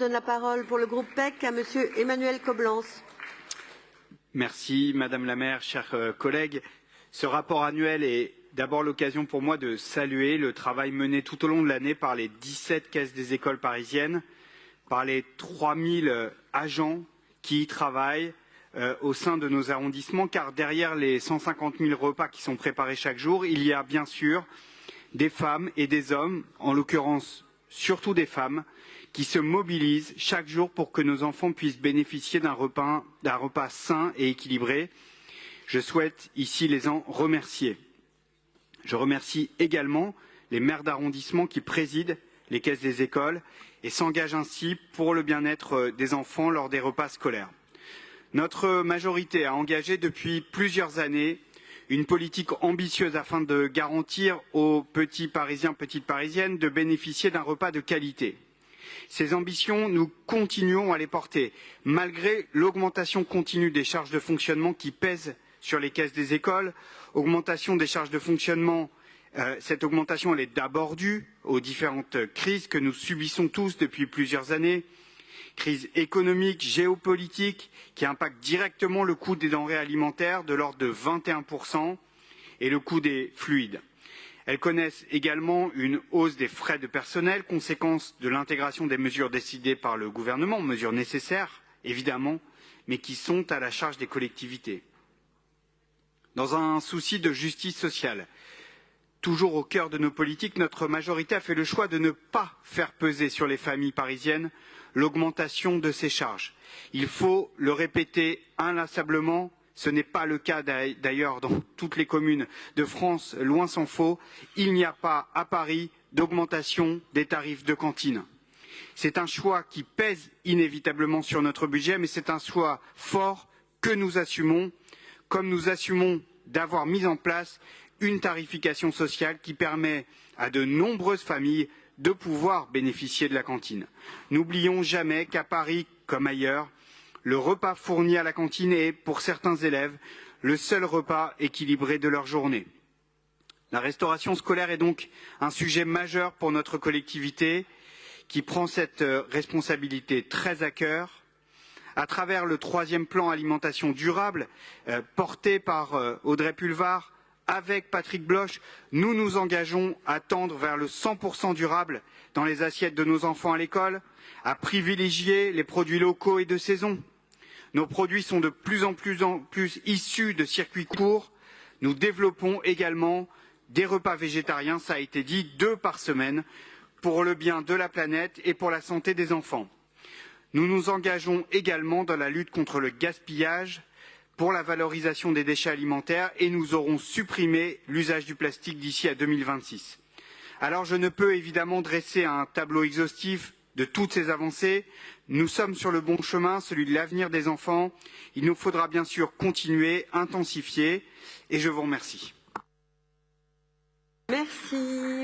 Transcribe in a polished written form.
donne la parole pour le groupe PEC à Monsieur Emmanuel Coblence. Merci Madame la maire, chers collègues. Ce rapport annuel est d'abord l'occasion pour moi de saluer le travail mené tout au long de l'année par les 17 caisses des écoles parisiennes, par les 3000 agents qui y travaillent au sein de nos arrondissements, car derrière les 150 000 repas qui sont préparés chaque jour, il y a bien sûr des femmes et des hommes, en l'occurrence surtout des femmes, qui se mobilisent chaque jour pour que nos enfants puissent bénéficier d'un repas sain et équilibré. Je souhaite ici les en remercier. Je remercie également les maires d'arrondissement qui président les caisses des écoles et s'engagent ainsi pour le bien-être des enfants lors des repas scolaires. Notre majorité a engagé depuis plusieurs années une politique ambitieuse afin de garantir aux petits Parisiens, petites Parisiennes de bénéficier d'un repas de qualité. Ces ambitions, nous continuons à les porter, malgré l'augmentation continue des charges de fonctionnement qui pèsent sur les caisses des écoles. Augmentation des charges de fonctionnement, cette augmentation elle est d'abord due aux différentes crises que nous subissons tous depuis plusieurs années. Crise économique, géopolitique, qui impacte directement le coût des denrées alimentaires de l'ordre de 21% et le coût des fluides. Elles connaissent également une hausse des frais de personnel, conséquence de l'intégration des mesures décidées par le gouvernement, mesures nécessaires, évidemment, mais qui sont à la charge des collectivités. Dans un souci de justice sociale, toujours au cœur de nos politiques, notre majorité a fait le choix de ne pas faire peser sur les familles parisiennes l'augmentation de ces charges. Il faut le répéter inlassablement, ce n'est pas le cas d'ailleurs dans toutes les communes de France, loin s'en faut. Il n'y a pas à Paris d'augmentation des tarifs de cantine. C'est un choix qui pèse inévitablement sur notre budget, mais c'est un choix fort que nous assumons, comme nous assumons d'avoir mis en place une tarification sociale qui permet à de nombreuses familles de pouvoir bénéficier de la cantine. N'oublions jamais qu'à Paris, comme ailleurs, le repas fourni à la cantine est, pour certains élèves, le seul repas équilibré de leur journée. La restauration scolaire est donc un sujet majeur pour notre collectivité qui prend cette responsabilité très à cœur. À travers le 3e plan alimentation durable porté par Audrey Pulvar, avec Patrick Bloch, nous nous engageons à tendre vers le 100% durable dans les assiettes de nos enfants à l'école, à privilégier les produits locaux et de saison. Nos produits sont de plus en plus issus de circuits courts. Nous développons également des repas végétariens, ça a été dit, 2 par semaine, pour le bien de la planète et pour la santé des enfants. Nous nous engageons également dans la lutte contre le gaspillage, pour la valorisation des déchets alimentaires et nous aurons supprimé l'usage du plastique d'ici à 2026. Alors je ne peux évidemment dresser un tableau exhaustif de toutes ces avancées. Nous sommes sur le bon chemin, celui de l'avenir des enfants. Il nous faudra bien sûr continuer, intensifier et je vous remercie. Merci.